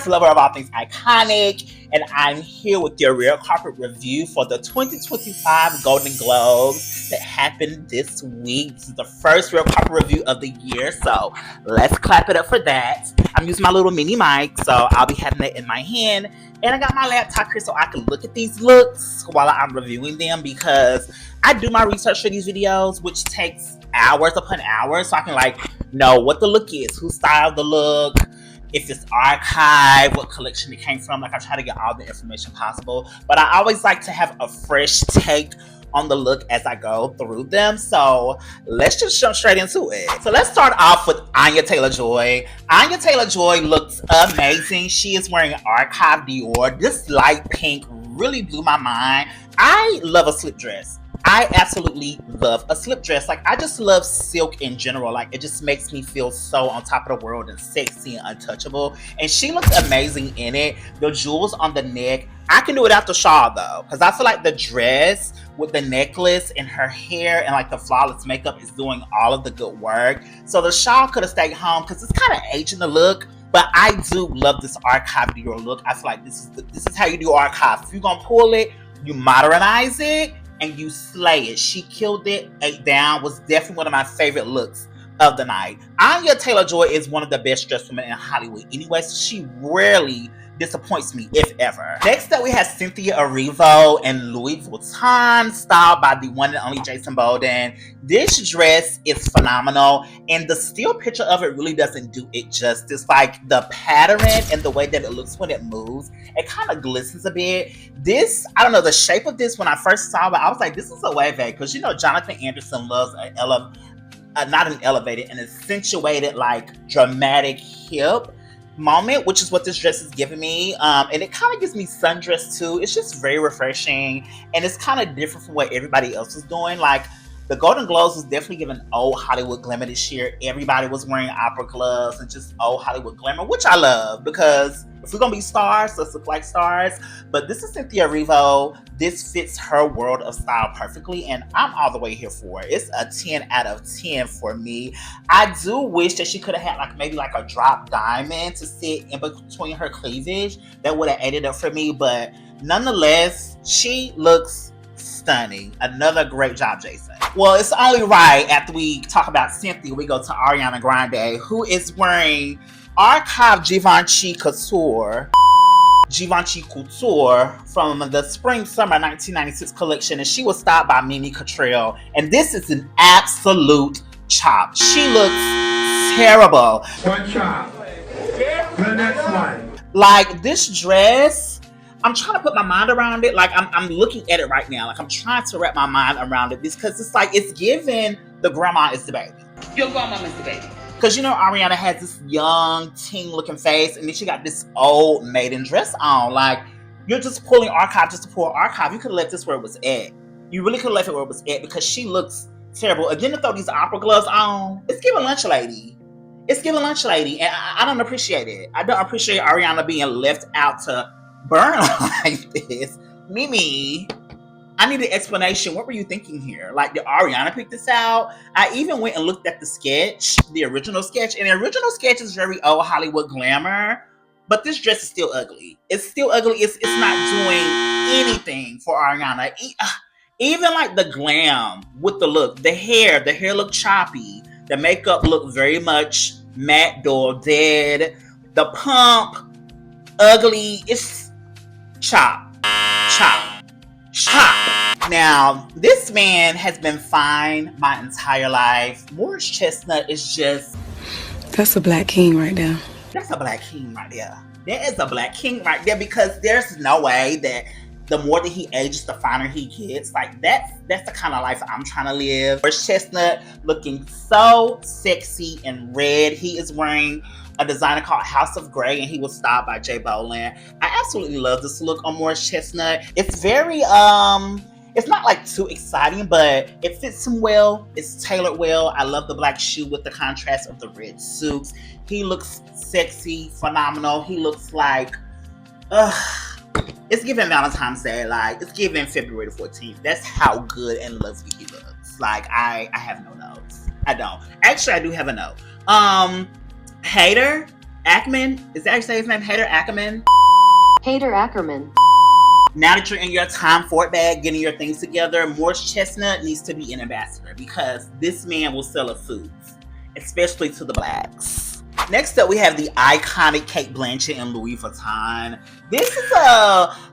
Stars, lover of all things iconic, and I'm here with your real carpet review for the 2025 Golden Globes that happened this week. This is the first real carpet review of the year, so let's clap it up for that. I'm using my little mini mic, so I'll be having it in my hand, and I got my laptop here so I can look at these looks while I'm reviewing them, because I do my research for these videos, which takes hours upon hours, so I can know what the look is, who styled the look, if it's archived, what collection it came from. I try to get all the information possible, but I always like to have a fresh take on the look as I go through them. So let's just jump straight into it. So let's start off with Anya Taylor-Joy. Anya Taylor-Joy looks amazing. She is wearing archive Dior. This light pink really blew my mind. I love a slip dress. I absolutely love a slip dress. I just love silk in general. It just makes me feel so on top of the world and sexy and untouchable. And she looks amazing in it. The jewels on the neck. I can do it after shawl though, because I feel like the dress with the necklace and her hair and the flawless makeup is doing all of the good work. So the shawl could have stayed home because it's kind of aging the look. But I do love this archive Dior look. I feel like this is how you do archive. If you're gonna pull it, you modernize it, and you slay it. She killed it, ate down, was definitely one of my favorite looks of the night. Anya Taylor-Joy is one of the best dressed women in Hollywood anyway, so she rarely disappoints me, if ever. Next up, we have Cynthia Erivo and Louis Vuitton, styled by the one and only Jason Bolden. This dress is phenomenal, and the still picture of it really doesn't do it justice. The pattern and the way that it looks when it moves, it kind of glistens a bit. This, I don't know, the shape of this, when I first saw it, I was like, this is a wave, because Jonathan Anderson loves not an elevated, an accentuated, dramatic hip moment, which is what this dress is giving me. And it kind of gives me sundress too. It's just very refreshing, and it's kind of different from what everybody else is doing. The Golden Globes was definitely giving old Hollywood glamour this year. Everybody was wearing opera gloves and just old Hollywood glamour, which I love, because if we're gonna be stars, let's look like stars. But this is Cynthia Erivo. This fits her world of style perfectly, and I'm all the way here for it. It's a 10 out of 10 for me. I do wish that she could have had maybe a drop diamond to sit in between her cleavage. That would have aided up for me, but nonetheless, she looks stunning. Another great job, Jason. Well, it's only right after we talk about Cynthia, we go to Ariana Grande, who is wearing archive Givenchy Couture from the Spring-Summer 1996 collection, and she was styled by Mimi Cottrell, and this is an absolute chop. She looks terrible. One chop. The next one. This dress, I'm trying to put my mind around it. I'm looking at it right now. I'm trying to wrap my mind around it, because it's giving the grandma is the baby. Your grandma is the baby. Because Ariana has this young teen looking face, and then she got this old maiden dress on. You're just pulling archive just to pull archive. You could have left this where it was at. You really could have left it where it was at, because she looks terrible. And then to throw these opera gloves on, it's giving lunch lady. It's giving lunch lady, and I don't appreciate it. I don't appreciate Ariana being left out to burn like this. Mimi, I need an explanation. What were you thinking here? Did Ariana pick this out? I even went and looked at the sketch, the original sketch, and the original sketch is very old Hollywood glamour, but this dress is still ugly. It's still ugly. It's not doing anything for Ariana. Even the glam with the look, the hair looked choppy. The makeup looked very much matte dull dead. The pump, ugly. It's chop. Now, this man has been fine my entire life. Morris Chestnut is just... That's a black king right there. That's a black king right there. There is a black king right there, because there's no way that the more that he ages, the finer he gets. That's the kind of life I'm trying to live. Morris Chestnut looking so sexy and red. He is wearing a designer called House of Grey, and he was styled by Jay Boland. I absolutely love this look on Morris Chestnut. It's very, it's not too exciting, but it fits him well. It's tailored well. I love the black shoe with the contrast of the red suits. He looks sexy, phenomenal. He looks it's giving Valentine's Day. It's giving February the 14th. That's how good and lovely he looks. I have no notes. I don't. Actually, I do have a note. Hater, Ackerman, is that how you say his name? Hader Ackerman? Hader Ackerman. Now that you're in your Tom Ford bag, getting your things together, Morris Chestnut needs to be an ambassador because this man will sell us foods, especially to the blacks. Next up, we have the iconic Cate Blanchett and Louis Vuitton. This is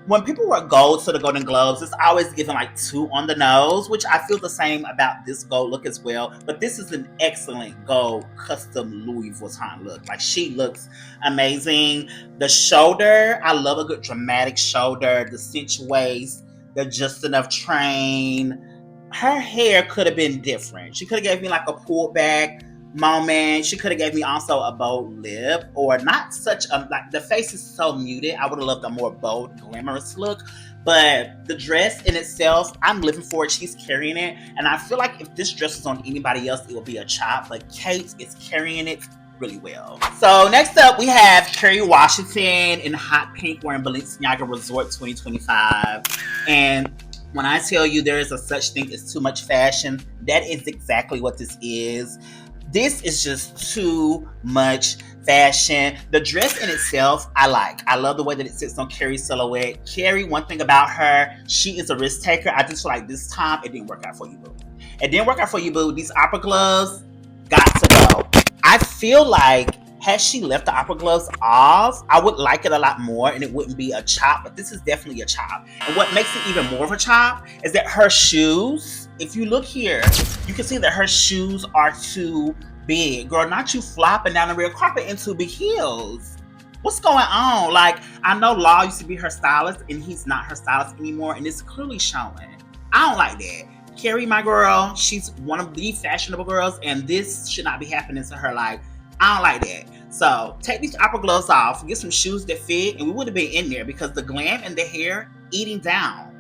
when people wear gold to the Golden Globes, it's always given like 2 on the nose, which I feel the same about this gold look as well. But this is an excellent gold custom Louis Vuitton look. Like, she looks amazing. The shoulder, I love a good dramatic shoulder. The cinch waist, the just enough train. Her hair could have been different. She could have gave me like a pulled back moment. She could have gave me also a bold lip, or not such a, like, the face is so muted. I would have loved a more bold, glamorous look. But the dress in itself, I'm living for it. She's carrying it. And I feel like if this dress was on anybody else, it would be a chop. But Kate is carrying it really well. So next up, we have Kerry Washington in hot pink wearing Balenciaga Resort 2025. And when I tell you there is a such thing as too much fashion, that is exactly what this is. This is just too much fashion. The dress in itself, I like. I love the way that it sits on Kerry's silhouette. Kerry, one thing about her, she is a risk taker. I just feel like this time it didn't work out for you, boo. It didn't work out for you, boo. These opera gloves got to go. I feel like had she left the opera gloves off, I would like it a lot more and it wouldn't be a chop, but this is definitely a chop. And what makes it even more of a chop is that her shoes, if you look here, you can see that her shoes are too big. Girl, not you flopping down the red carpet into big heels. What's going on? Like, I know Law used to be her stylist and he's not her stylist anymore, and it's clearly showing. I don't like that. Kerry, my girl, she's one of the fashionable girls, and this should not be happening to her. Like, I don't like that. So take these opera gloves off, get some shoes that fit, and we would have been in there because the glam and the hair eating down.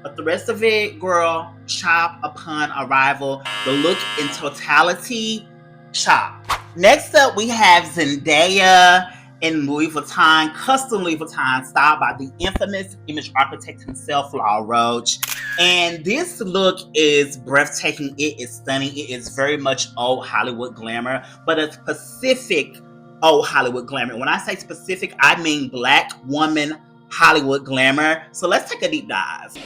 But the rest of it, girl, chop upon arrival. The look in totality, chop. Next up, we have Zendaya in Louis Vuitton, custom Louis Vuitton, styled by the infamous image architect himself, Law Roach. And this look is breathtaking. It is stunning. It is very much old Hollywood glamour, but a specific old Hollywood glamour. When I say specific, I mean Black woman Hollywood glamour. So let's take a deep dive.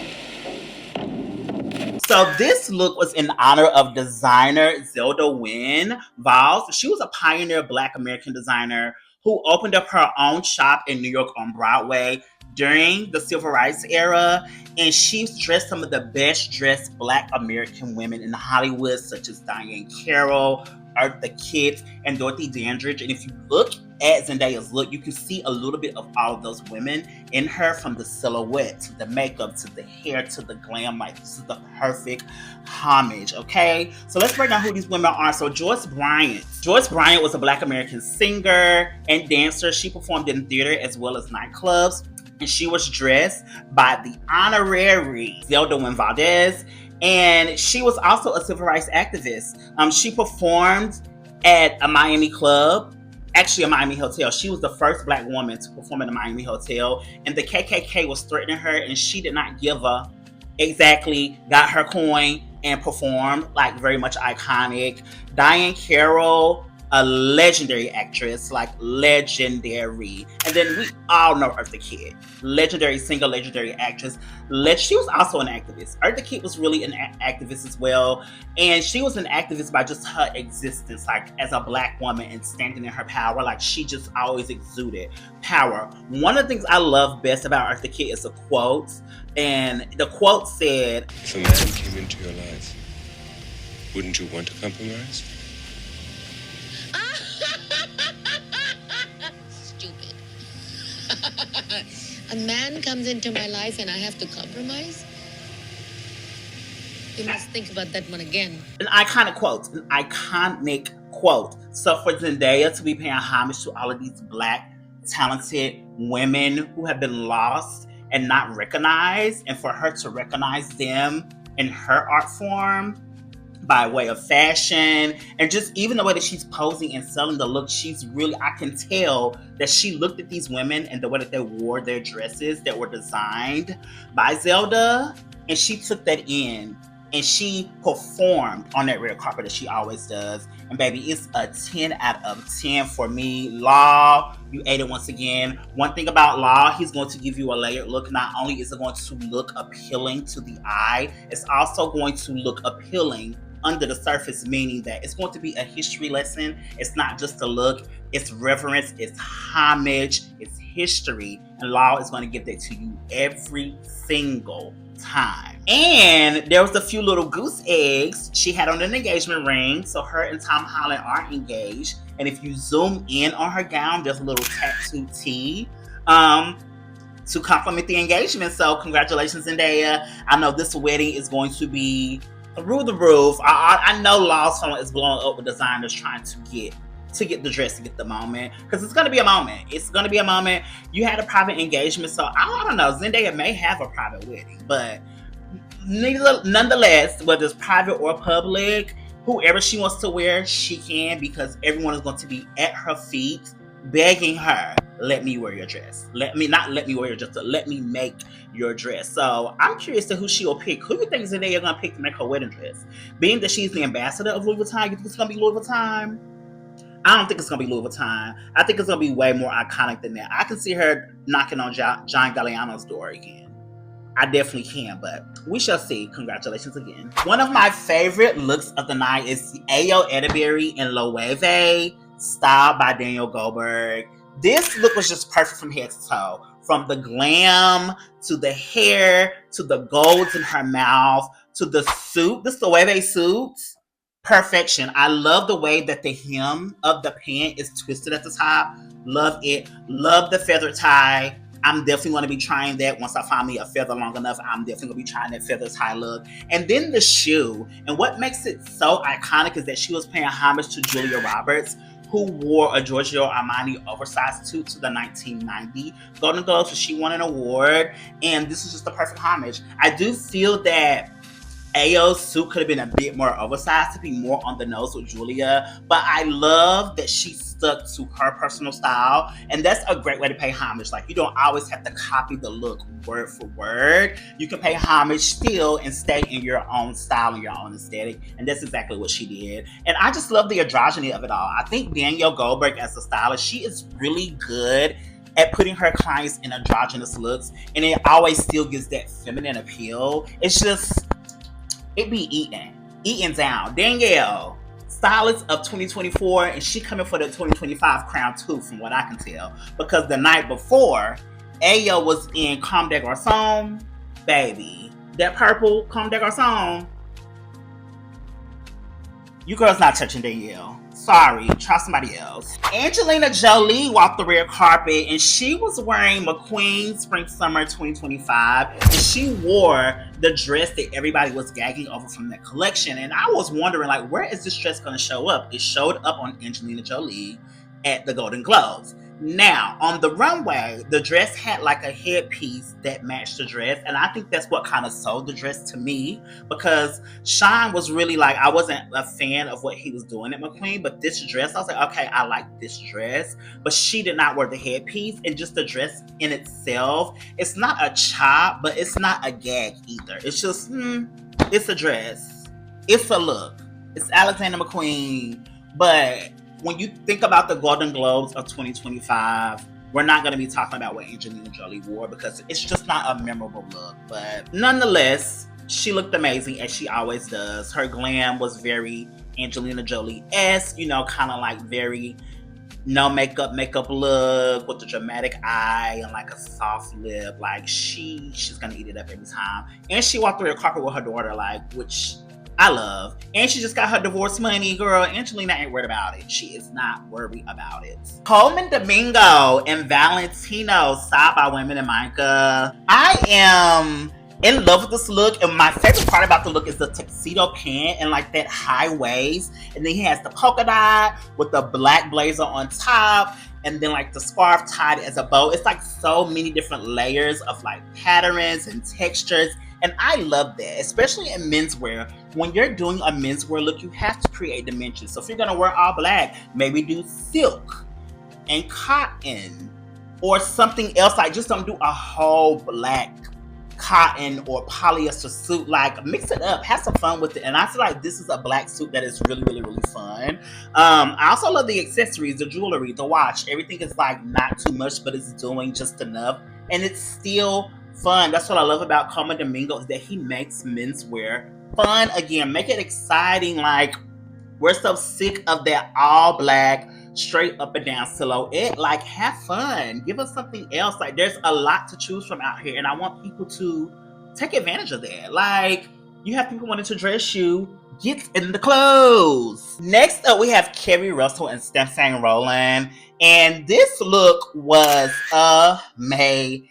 So this look was in honor of designer Zelda Wynn Voss. She was a pioneer Black American designer who opened up her own shop in New York on Broadway during the Civil Rights era. And she's dressed some of the best dressed Black American women in Hollywood, such as Diane Carroll, Eartha Kitt, and Dorothy Dandridge. And if you look at Zendaya's look, you can see a little bit of all of those women in her, from the silhouette to the makeup to the hair to the glam. Like, this is the perfect homage, okay? So let's break down who these women are. So Joyce Bryant. Joyce Bryant was a Black American singer and dancer. She performed in theater as well as nightclubs. And she was dressed by the honorary Zelda Wynn Valdez. And she was also a civil rights activist. She performed at a Miami club, actually a Miami hotel. She was the first Black woman to perform at a Miami hotel. And the KKK was threatening her, and she did not give up. Exactly, got her coin and performed, like, very much iconic. Diane Carroll, a legendary actress, like legendary. And then we all know Eartha Kitt, legendary singer, legendary actress. She was also an activist. Eartha Kitt was really an activist as well. And she was an activist by just her existence, like as a Black woman and standing in her power. Like, she just always exuded power. One of the things I love best about Eartha Kitt is a quote. And the quote said, "If a man came into your life, wouldn't you want to compromise?" Stupid. A man comes into my life and I have to compromise? You must think about that one again. An iconic quote. So for Zendaya to be paying homage to all of these Black talented women who have been lost and not recognized, and for her to recognize them in her art form by way of fashion, and just even the way that she's posing and selling the look, she's really, I can tell that she looked at these women and the way that they wore their dresses that were designed by Zelda, and she took that in. and she performed on that red carpet as she always does. And baby, it's a 10 out of 10 for me. Law, you ate it once again. One thing about Law, he's going to give you a layered look. Not only is it going to look appealing to the eye, it's also going to look appealing under the surface, meaning that it's going to be a history lesson. It's not just a look, it's reverence, it's homage, it's history. And Law is going to give that to you every single time. And there was a few little goose eggs. She had on an engagement ring, so her and Tom Holland are engaged. And if you zoom in on her gown, there's a little tattooed T to complement the engagement. So congratulations, Zendaya. I know this wedding is going to be through the roof. I know Law's phone is blowing up with designers trying to get the dress, to get the moment, because it's going to be a moment. It's going to be a moment. You had a private engagement, so I don't know. Zendaya may have a private wedding, but nonetheless, whether it's private or public, whoever she wants to wear, she can, because everyone is going to be at her feet begging her, let me wear your dress. Let me make your dress. So I'm curious to who she will pick. Who do you think Zendaya going to pick to make her wedding dress? Being that she's the ambassador of Louis Vuitton, you think it's going to be Louis Vuitton? I don't think it's going to be Louis Vuitton. I think it's going to be way more iconic than that. I can see her knocking on John Galliano's door again. I definitely can, but we shall see. Congratulations again. One of my favorite looks of the night is the Ayo Edeberry in Loewe, styled by Daniel Goldberg. This look was just perfect from head to toe. From the glam, to the hair, to the golds in her mouth, to the suit. This Loewe suit. Perfection. I love the way that the hem of the pant is twisted at the top. Love it. Love the feather tie. I'm definitely going to be trying that once I find me a feather long enough. I'm definitely going to be trying that feather tie look. And then the shoe. And what makes it so iconic is that she was paying homage to Julia Roberts, who wore a Giorgio Armani oversized suit to the 1990 Golden Globes. So she won an award. And this is just the perfect homage. I do feel that Ayo's suit could have been a bit more oversized to be more on the nose with Julia, but I love that she stuck to her personal style, and that's a great way to pay homage. Like, you don't always have to copy the look word for word. You can pay homage still and stay in your own style and your own aesthetic, and that's exactly what she did. And I just love the androgyny of it all. I think Danielle Goldberg, as a stylist, she is really good at putting her clients in androgynous looks, and it always still gives that feminine appeal. It's just, it be eating down. Danielle, stylist of 2024, and she coming for the 2025 crown too, from what I can tell. Because the night before, Ayo was in Comme des Garçons, baby. That purple Comme des Garçons. You girls not touching Danielle. Sorry, try somebody else. Angelina Jolie walked the red carpet, and she was wearing McQueen Spring Summer 2025, and she wore the dress that everybody was gagging over from that collection. And I was wondering, like, where is this dress going to show up? It showed up on Angelina Jolie at the Golden Globes. Now, on the runway, the dress had like a headpiece that matched the dress, and I think that's what kind of sold the dress to me, because Sean was really like, I wasn't a fan of what he was doing at McQueen, but this dress, I was like, okay, I like this dress, but she did not wear the headpiece, and just the dress in itself, it's not a chop, but it's not a gag either. It's just, it's a dress. It's a look. It's Alexander McQueen, but when you think about the Golden Globes of 2025, we're not going to be talking about what Angelina Jolie wore, because it's just not a memorable look. But nonetheless, she looked amazing, as she always does. Her glam was very Angelina Jolie-esque, kind of like very no makeup look with a dramatic eye and like a soft lip. Like, she's going to eat it up every time. And she walked through the carpet with her daughter, like, which I love. And she just got her divorce money, girl. Angelina ain't worried about it. She is not worried about it. Coleman Domingo and Valentino, styled by Women in Mica. I am in love with this look, and my favorite part about the look is the tuxedo pant and like that high waist, and then he has the polka dot with the black blazer on top, and then like the scarf tied as a bow. It's like so many different layers of like patterns and textures, and I love that, especially in menswear. When you're doing a menswear look, you have to create dimensions. So if you're gonna wear all black, maybe do silk and cotton or something else. Like, just don't do a whole black cotton or polyester suit. Like, mix it up, have some fun with it. And I feel like this is a black suit that is really, really, really fun. I also love the accessories, the jewelry, the watch. Everything is like not too much, but it's doing just enough, and it's still fun. That's what I love about Como Domingo, is that he makes menswear fun again. Make it exciting. Like, we're so sick of that all black, straight up and down silhouette. Like, have fun. Give us something else. Like, there's a lot to choose from out here, and I want people to take advantage of that. Like, you have people wanting to dress you. Get in the clothes. Next up, we have Kerry Russell and Stefan Roland, and this look was amazing.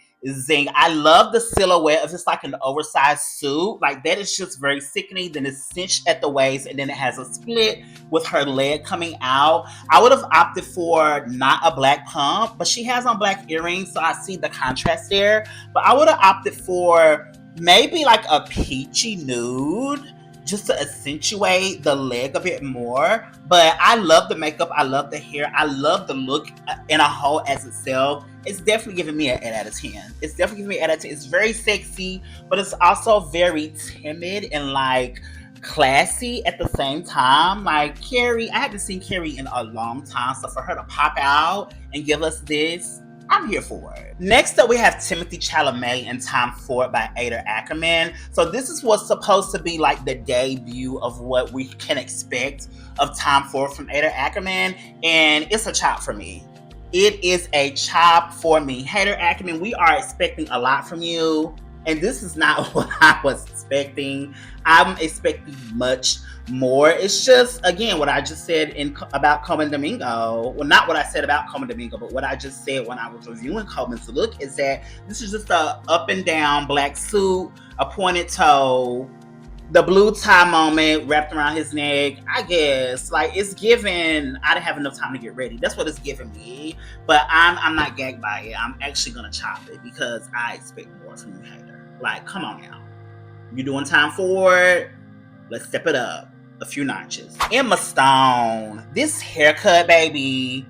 I love the silhouette of just like an oversized suit. Like, that is just very sickening. Then it's cinched at the waist, and then it has a split with her leg coming out. I would have opted for not a black pump, but she has on black earrings, so I see the contrast there. But I would have opted for maybe like a peachy nude, just to accentuate the leg a bit more. But I love the makeup, I love the hair, I love the look in a whole as itself. It's definitely giving me an 8 out of 10. It's definitely giving me an 8 out of 10. It's very sexy, but it's also very timid and like classy at the same time. Like, Kerry, I haven't seen Kerry in a long time, so for her to pop out and give us this, I'm here for it. Next up, we have Timothée Chalamet and Tom Ford by Ada Ackerman. So this is what's supposed to be like the debut of what we can expect of Tom Ford from Ada Ackerman, and it's a chop for me. It is a chop for me. Ada Ackerman, we are expecting a lot from you, and this is not what I was expecting. I'm expecting much more. It's just, again, what I just said about Como Domingo. Well, not what I said about Como Domingo, but what I just said when I was reviewing Coleman's look, is that this is just a up and down black suit, a pointed toe, the blue tie moment wrapped around his neck. I guess, like, it's given, I didn't have enough time to get ready. That's what it's giving me. But I'm not gagged by it. I'm actually gonna chop it because I expect more from you, hater. Like, come on now. You doing Time Ford? Let's step it up a few notches. Emma Stone, this haircut, baby,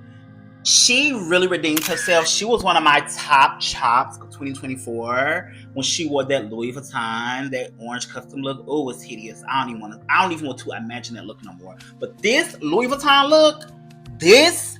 she really redeemed herself. She was one of my top chops of 2024 when she wore that Louis Vuitton, that orange custom look. Oh, it's hideous. I don't even want to imagine that look no more. But this Louis Vuitton look, this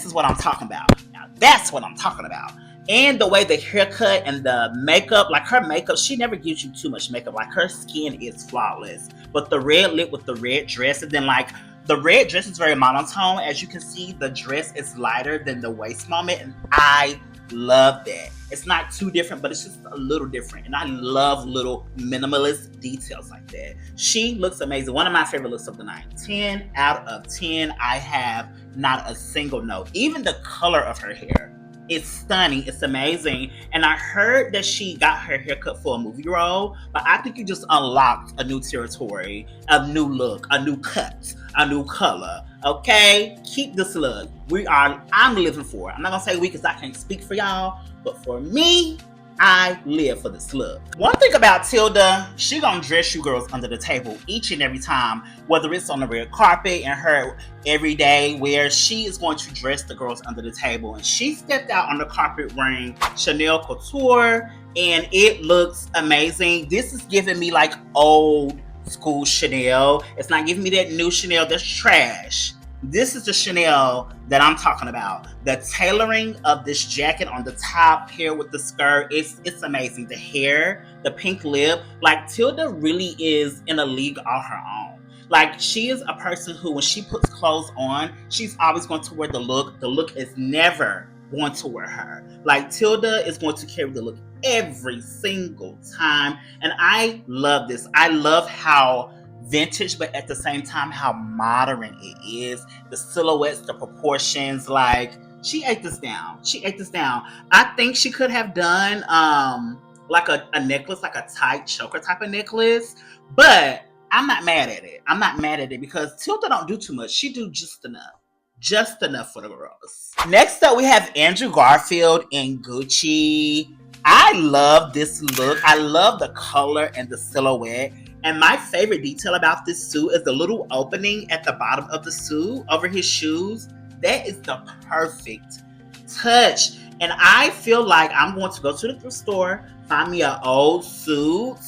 is what I'm talking about. Now, that's what I'm talking about. And the way the haircut and the makeup, like her makeup, she never gives you too much makeup. Like, her skin is flawless. But the red lip with the red dress, and then like the red dress is very monotone. As you can see, the dress is lighter than the waist moment, and I love that. It's not too different, but it's just a little different. And I love little minimalist details like that. She looks amazing. One of my favorite looks of the night. 10 out of 10. I have not a single note. Even the color of her hair, it's stunning. It's amazing. And I heard that she got her haircut for a movie role, but I think you just unlocked a new territory, a new look, a new cut, a new color. Okay? Keep this look. I'm living for it. I'm not gonna say we because I can't speak for y'all, but for me, I live for this look. One thing about Tilda, she gonna dress you girls under the table each and every time, whether it's on the red carpet and her everyday wear, she is going to dress the girls under the table. And she stepped out on the carpet wearing Chanel Couture, and it looks amazing. This is giving me like old school Chanel. It's not giving me that new Chanel that's trash. This is the Chanel that I'm talking about. The tailoring of this jacket on the top, here with the skirt, it's amazing. The hair, the pink lip, like Tilda really is in a league all her own. Like, she is a person who, when she puts clothes on, she's always going to wear the look. The look is never going to wear her. Like, Tilda is going to carry the look every single time. And I love this. I love how vintage, but at the same time, how modern it is. The silhouettes, the proportions, like, she ate this down. I think she could have done like a necklace, like a tight choker type of necklace, but I'm not mad at it because Tilda don't do too much. She do just enough for the girls. Next up, we have Andrew Garfield in Gucci. I love this look. I love the color and the silhouette. And my favorite detail about this suit is the little opening at the bottom of the suit over his shoes. That is the perfect touch. And I feel like I'm going to go to the thrift store, find me an old suit,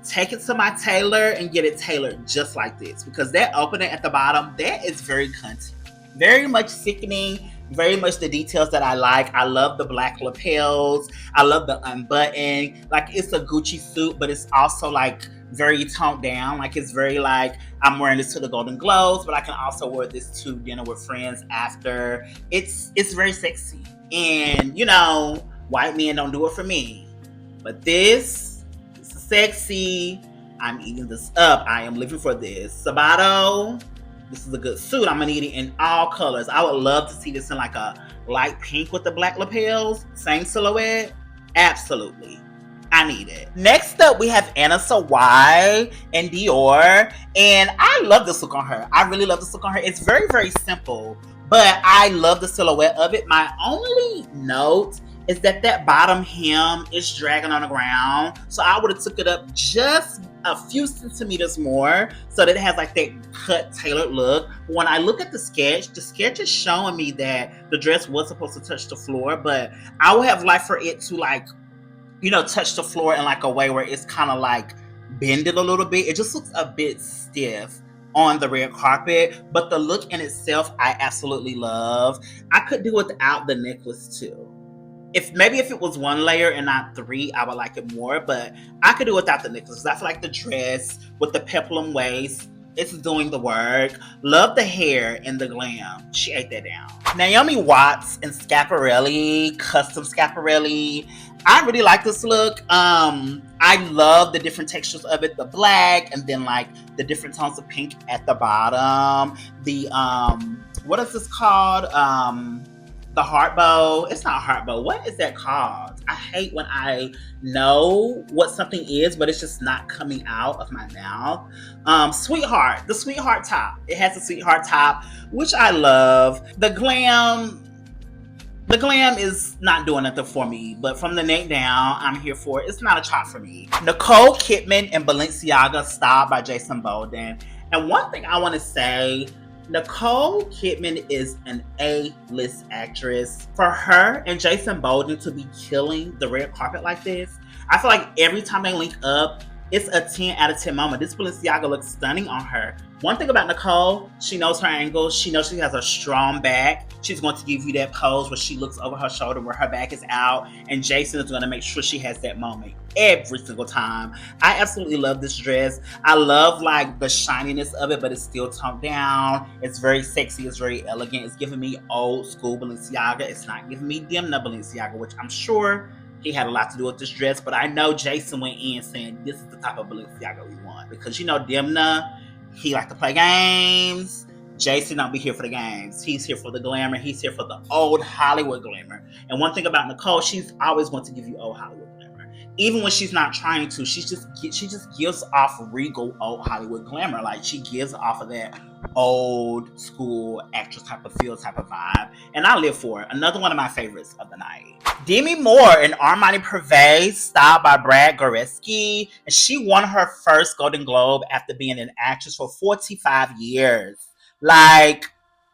take it to my tailor, and get it tailored just like this. Because that opening at the bottom, that is very cunty. Very much sickening. Very much the details that I like. I love the black lapels. I love the unbutton. Like, it's a Gucci suit, but it's also like very toned down. Like, it's very like, I'm wearing this to the Golden Globes, but I can also wear this to dinner with friends after. It's very sexy. And, you know, white men don't do it for me. But this is sexy. I'm eating this up. I am living for this. Sabato, this is a good suit. I'm going to need it in all colors. I would love to see this in like a light pink with the black lapels. Same silhouette. Absolutely. I need it. Next up, we have Anna Sawai and Dior. And I love this look on her. I really love this look on her. It's very, very simple, but I love the silhouette of it. My only note is that bottom hem is dragging on the ground. So I would have took it up just a few centimeters more so that it has like that cut tailored look. When I look at the sketch is showing me that the dress was supposed to touch the floor, but I would have liked for it to like, you know, touch the floor in like a way where it's kind of like bended a little bit. It just looks a bit stiff on the red carpet, but the look in itself, I absolutely love. I could do without the necklace too. If it was one layer and not three, I would like it more, but I could do without the necklace. I feel like the dress with the peplum waist, it's doing the work. Love the hair and the glam. She ate that down. Naomi Watts and Schiaparelli, custom Schiaparelli. I really like this look. I love the different textures of it. The black and then like the different tones of pink at the bottom. The, what is this called? The heart bow. It's not a heart bow. What is that called? I hate when I know what something is, but it's just not coming out of my mouth. Sweetheart. The sweetheart top. It has a sweetheart top, which I love. The glam is not doing nothing for me, but from the neck down, I'm here for it. It's not a chop for me. Nicole Kidman and Balenciaga styled by Jason Bolden. And one thing I want to say, Nicole Kidman is an A-list actress. For her and Jason Bolden to be killing the red carpet like this, I feel like every time they link up, it's a 10 out of 10 moment. This Balenciaga looks stunning on her. One thing about Nicole, she knows her angles. She knows she has a strong back. She's going to give you that pose where she looks over her shoulder where her back is out. And Jason is going to make sure she has that moment every single time. I absolutely love this dress. I love like the shininess of it, but it's still toned down. It's very sexy. It's very elegant. It's giving me old school Balenciaga. It's not giving me Demna Balenciaga, which I'm sure he had a lot to do with this dress. But I know Jason went in saying this is the type of Balenciaga we want. Because you know Demna, he like to play games. Jason don't be here for the games. He's here for the glamour. He's here for the old Hollywood glamour. And one thing about Nicole, she's always going to give you old Hollywood glamour. Even when she's not trying to, she just gives off regal old Hollywood glamour. Like she gives off of that old school actress type of feel, type of vibe. And I live for it. Another one of my favorites of the night. Demi Moore in Armani Privé, styled by Brad Goreski. And she won her first Golden Globe after being an actress for 45 years. Like,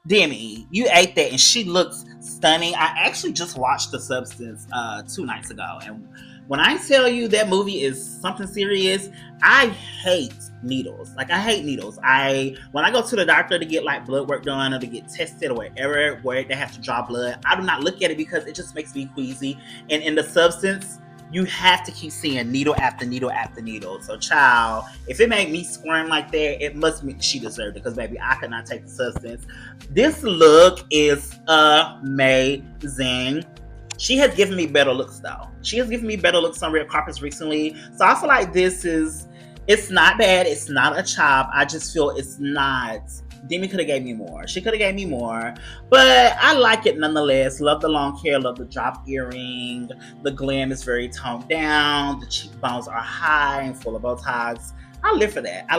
Demi, you ate that and she looks stunning. I actually just watched The Substance 2 nights ago. And when I tell you that movie is something serious, I hate needles. Like, I hate needles. When I go to the doctor to get like blood work done or to get tested or wherever where they have to draw blood, I do not look at it because it just makes me queasy. And in The Substance, you have to keep seeing needle after needle after needle. So, child, if it made me squirm like that, it must mean she deserved it. Because, baby, I could not take The Substance. This look is amazing. She has given me better looks, though. She has given me better looks on red carpets recently. So, I feel like it's not bad. It's not a chop. I just feel it's not. Demi could have gave me more. She could have gave me more. But I like it nonetheless. Love the long hair. Love the drop earring. The glam is very toned down. The cheekbones are high and full of Botox. I live for that. I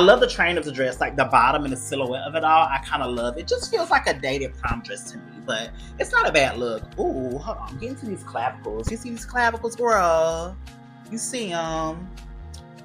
love the train of the dress. Like the bottom and the silhouette of it all. I kind of love it. It just feels like a dated prom dress to me. But it's not a bad look. Ooh, hold on. I'm getting to these clavicles. You see these clavicles, girl? You see them?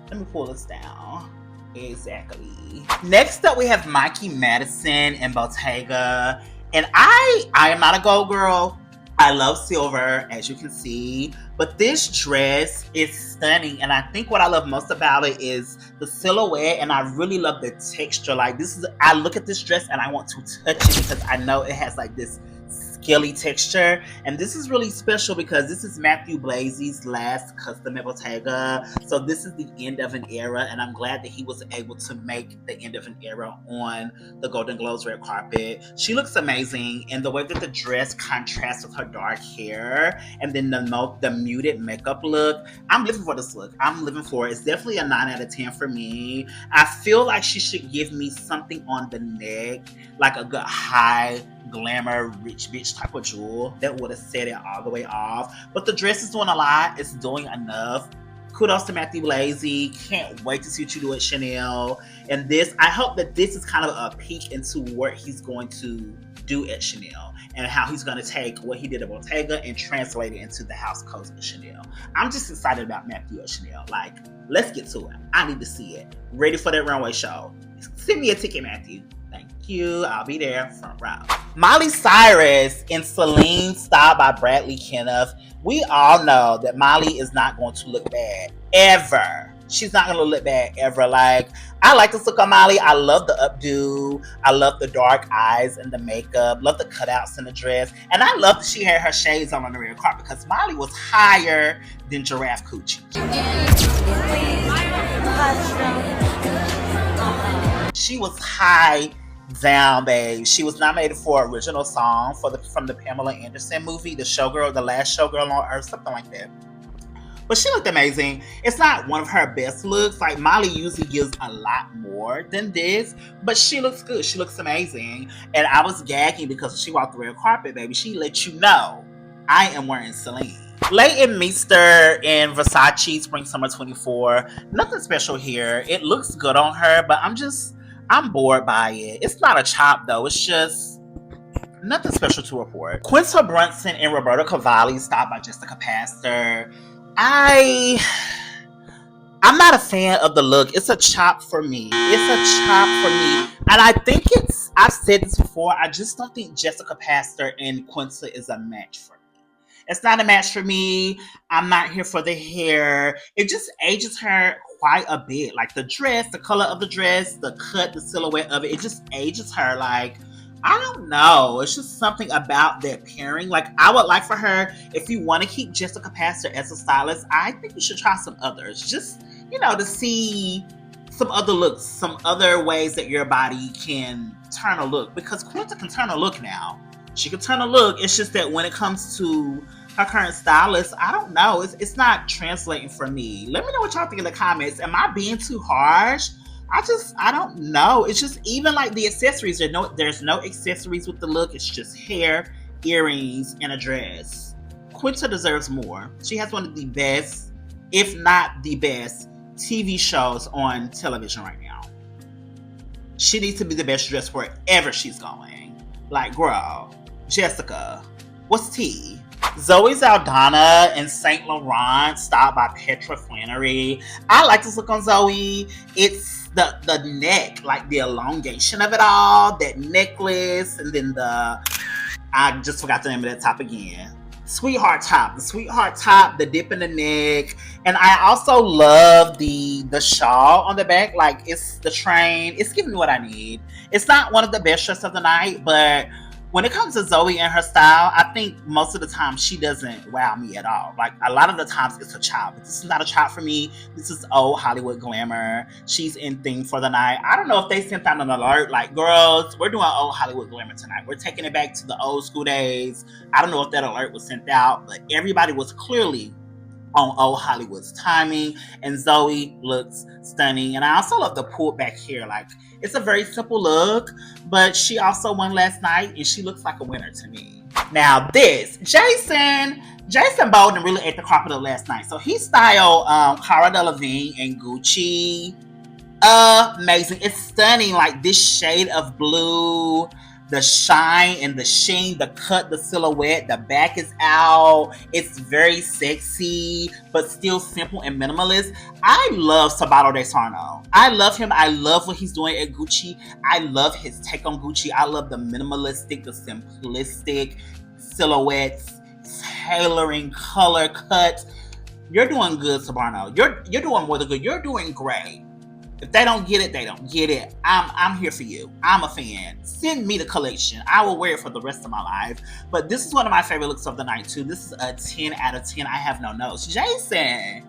Let me pull this down. Exactly. Next up, we have Mikey Madison and Bottega. And I am not a gold girl, I love silver, as you can see, but this dress is stunning. And I think what I love most about it is the silhouette, and I really love the texture. Like, I look at this dress and I want to touch it because I know it has like this scaly texture. And this is really special because this is Matthew Blazy's last custom at Bottega. So this is the end of an era, and I'm glad that he was able to make the end of an era on the Golden Globes red carpet. She looks amazing, and the way that the dress contrasts with her dark hair, and then the muted makeup look. I'm living for this look. I'm living for it. It's definitely a 9 out of 10 for me. I feel like she should give me something on the neck, like a good high glamour rich bitch type of jewel that would have set it all the way off. But the dress is doing a lot. It's doing enough. Kudos to Matthew Blazy. Can't wait to see what you do at Chanel. And I hope that this is kind of a peek into what he's going to do at Chanel and how he's going to take what he did at Bottega and translate it into the house codes at Chanel. I'm just excited about Matthew at Chanel. Like, let's get to it. I need to see it. Ready for that runway show. Send me a ticket, Matthew. Thank you. I'll be there front row. Miley Cyrus and Celine, styled by Bradley Kenneth. We all know that Miley is not going to look bad ever. She's not going to look bad ever. Like, I like this look on Miley. I love the updo. I love the dark eyes and the makeup. Love the cutouts in the dress. And I love that she had her shades on the red carpet because Miley was higher than Giraffe Coochie. She was high down, babe. She was nominated for original song from the Pamela Anderson movie, The Showgirl, The Last Showgirl on Earth, something like that. But she looked amazing. It's not one of her best looks. Like, Miley usually gives a lot more than this, but she looks good. She looks amazing. And I was gagging because she walked the red carpet, baby. She let you know I am wearing Celine. Leighton Meester in Versace Spring Summer 24. Nothing special here. It looks good on her, but I'm bored by it. It's not a chop though. It's just nothing special to report. Quinta Brunson and Roberta Cavalli, styled by Jessica Pastor. I'm not a fan of the look. It's a chop for me. And I think I've said this before, I just don't think Jessica Pastor and Quinta is a match for me. It's not a match for me. I'm not here for the hair. It just ages her quite a bit. Like, the dress, the color of the dress, the cut, the silhouette of it, it just ages her. Like, I don't know. It's just something about that pairing. Like, I would like for her, if you want to keep Jessica Pastor as a stylist, I think you should try some others. Just, to see some other looks, some other ways that your body can turn a look. Because Quinta can turn a look now. She can turn a look. It's just that when it comes to her current stylist, I don't know. It's not translating for me. Let me know what y'all think in the comments. Am I being too harsh? I don't know. It's just, even like the accessories, there's no accessories with the look. It's just hair, earrings, and a dress. Quinta deserves more. She has one of the best, if not the best, TV shows on television right now. She needs to be the best dressed wherever she's going. Like, girl, Jessica, what's tea? Zoe Saldana and Saint Laurent, styled by Petra Flannery. I like this look on Zoe. It's the neck, like the elongation of it all, that necklace, and then I just forgot the name of that top again. Sweetheart top. The sweetheart top, the dip in the neck. And I also love the shawl on the back. Like, it's the train. It's giving me what I need. It's not one of the best dresses of the night, but when it comes to Zoe and her style, I think most of the time she doesn't wow me at all. Like, a lot of the times it's a chop, but this is not a chop for me. This is old Hollywood glamour. She's in thing for the night. I don't know if they sent out an alert like, girls, we're doing old Hollywood glamour tonight. We're taking it back to the old school days. I don't know if that alert was sent out, but everybody was clearly on old Hollywood's timing, and Zoe looks stunning. And I also love the pulled back hair. Like, it's a very simple look, but she also won last night, and she looks like a winner to me. Now this, Jason Bolden really ate the carpet up last night. So he styled Cara Delevingne and Gucci. Amazing. It's stunning. Like, this shade of blue, the shine and the sheen, the cut, the silhouette, the back is out. It's very sexy, but still simple and minimalist. I love Sabato De Sarno. I love him. I love what he's doing at Gucci. I love his take on Gucci. I love the minimalistic, the simplistic silhouettes. tailoring, color cut. You're doing good, Sabarno. You're doing more than good. You're doing great. If they don't get it, they don't get it. I'm here for you. I'm a fan. Send me the collection. I will wear it for the rest of my life. But this is one of my favorite looks of the night too. This is a 10 out of 10. I have no notes. Jason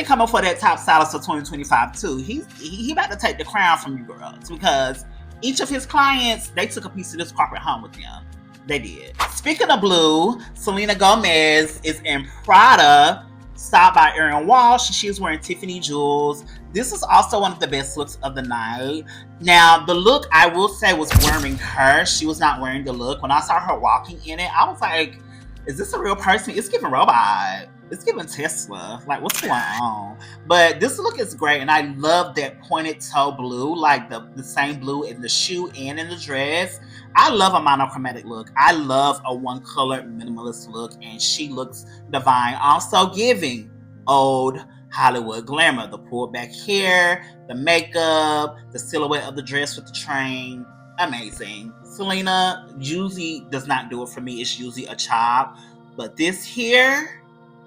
coming for that top stylist for 2025 too. He about to take the crown from you girls, because each of his clients, they took a piece of this carpet home with them. They did. Speaking of blue, Selena Gomez is in Prada, styled by Erin Walsh. She is wearing Tiffany jewels. This is also one of the best looks of the night. Now, the look, I will say, was wearing her. She was not wearing the look. When I saw her walking in it, I was like, is this a real person? It's giving robot. It's giving Tesla. Like, what's going on? But this look is great, and I love that pointed toe blue, like the same blue in the shoe and in the dress. I love a monochromatic look. I love a one-color minimalist look, and she looks divine. Also giving old Hollywood glamour. The pulled back hair, the makeup, the silhouette of the dress with the train. Amazing. Selena usually does not do it for me. It's usually a chop. But this here,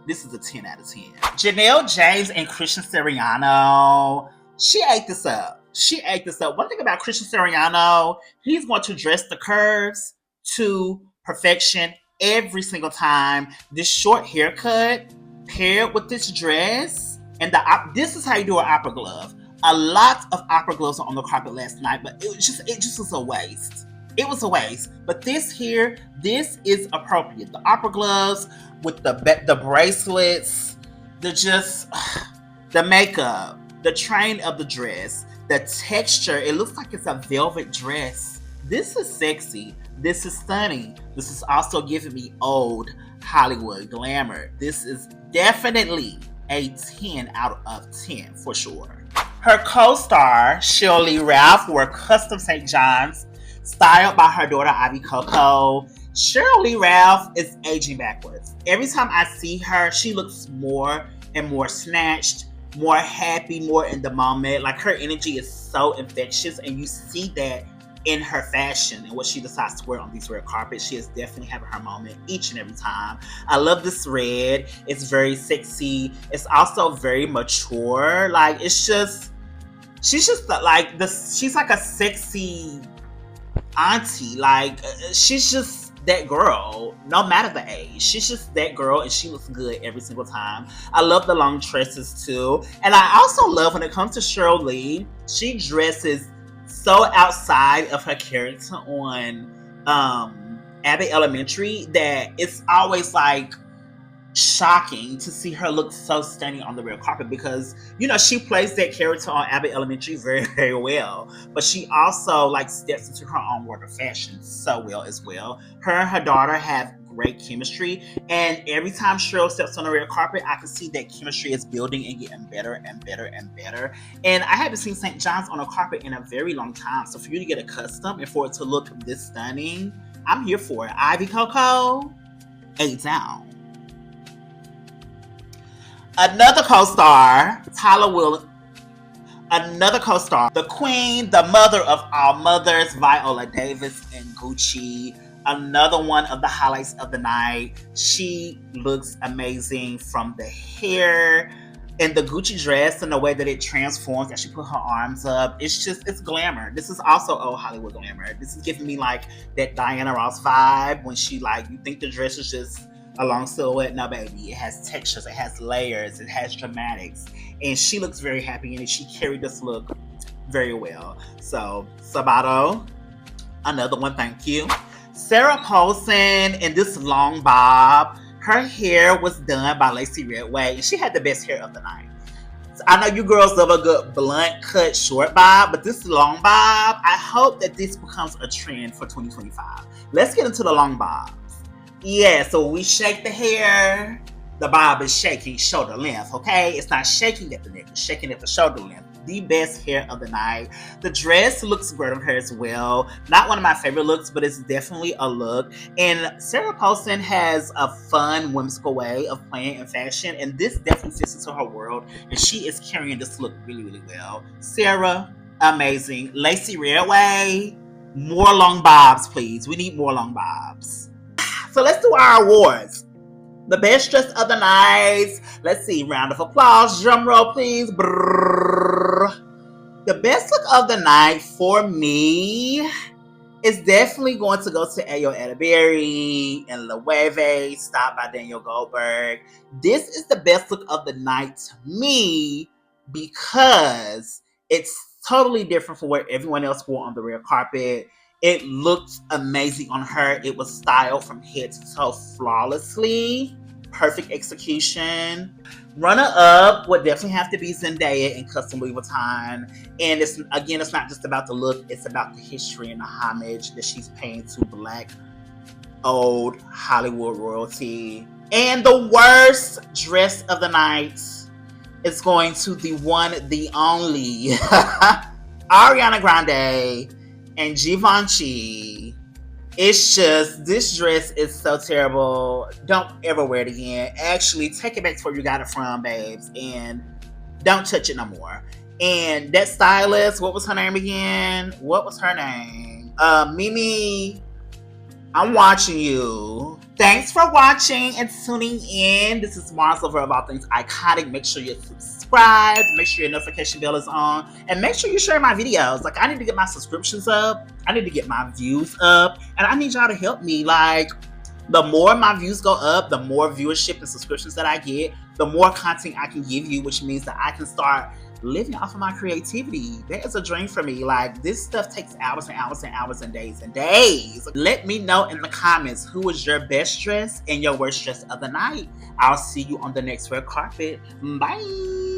this is a 10 out of 10. Janelle James and Christian Siriano. She ate this up. One thing about Christian Siriano, he's going to dress the curves to perfection every single time. This short haircut paired with this dress, and this is how you do an opera glove. A lot of opera gloves on the carpet last night, but it just was a waste. It was a waste. But this here, this is appropriate. The opera gloves with the bracelets, the makeup, the train of the dress, the texture. It looks like it's a velvet dress. This is sexy. This is stunning. This is also giving me old Hollywood glamour. This is definitely a 10 out of 10 for sure. Her co-star, Shirley Ralph, wore custom St. John's styled by her daughter, Ivy Coco. Shirley Ralph is aging backwards. Every time I see her, she looks more and more snatched, more happy, more in the moment. Like, her energy is so infectious, and you see that in her fashion and what she decides to wear on these red carpets. She is definitely having her moment each and every time. I love this red. It's very sexy. It's also very mature. Like, she's like a sexy auntie. Like, she's just that girl, no matter the age. She's just that girl, and she looks good every single time. I love the long tresses too. And I also love, when it comes to Shirley, she dresses so outside of her character on Abbott Elementary that it's always like shocking to see her look so stunning on the red carpet, because she plays that character on Abbott Elementary very, very well, but she also like steps into her own world of fashion so well as well. Her and her daughter have great chemistry, and every time Cheryl steps on the red carpet, I can see that chemistry is building and getting better and better and better. And I haven't seen St. John's on a carpet in a very long time, so for you to get accustomed and for it to look this stunning, I'm here for it. Ivy Coco, 8 down. Another co-star, the queen, the mother of all mothers, Viola Davis and Gucci. Another one of the highlights of the night. She looks amazing, from the hair and the Gucci dress and the way that it transforms as she put her arms up. It's glamour. This is also old Hollywood glamour. This is giving me like that Diana Ross vibe, when she you think the dress is just a long silhouette. No, baby. It has textures, it has layers, it has dramatics, and she looks very happy in it. She carried this look very well. So, Sabato, another one, thank you. Sarah Paulson in this long bob. Her hair was done by Lacey Redway, and she had the best hair of the night. So I know you girls love a good blunt cut short bob, but this long bob, I hope that this becomes a trend for 2025. Let's get into the long bob. Yeah, so we shake the hair. The bob is shaking shoulder length, okay? It's not shaking at the neck, it's shaking at the shoulder length. The best hair of the night. The dress looks great on her as well. Not one of my favorite looks, but it's definitely a look. And Sarah Paulson has a fun, whimsical way of playing in fashion, and this definitely fits into her world, and she is carrying this look really, really well. Sarah, amazing. Lacey Redway, more long bobs, please. We need more long bobs. So let's do our awards. The best dress of the night. Let's see. Round of applause. Drum roll, please. Brrr. The best look of the night for me is definitely going to go to Ayo Edeberry and Loewe, Stop by Daniel Goldberg. This is the best look of the night to me because it's totally different from what everyone else wore on the red carpet. It looked amazing on her. It was styled from head to toe flawlessly. Perfect execution. Runner up would definitely have to be Zendaya in Custom Louis Vuitton. And it's not just about the look, it's about the history and the homage that she's paying to Black old Hollywood royalty. And the worst dress of the night is going to the one, the only Ariana Grande and Givenchy. It's just, this dress is so terrible. Don't ever wear it again. Actually, take it back to where you got it from, babes, and don't touch it no more. And that stylist, what was her name again? Mimi, I'm watching you. Thanks for watching and tuning in. This is Mars over of All Things Iconic. Make sure you're subscribed. Make sure your notification bell is on. And make sure you share my videos. Like, I need to get my subscriptions up. I need to get my views up. And I need y'all to help me. Like, the more my views go up, the more viewership and subscriptions that I get, the more content I can give you, which means that I can start living off of my creativity. That is a dream for me. Like, this stuff takes hours and hours and hours and days and days. Let me know in the comments who was your best dress and your worst dress of the night. I'll see you on the next red carpet. Bye.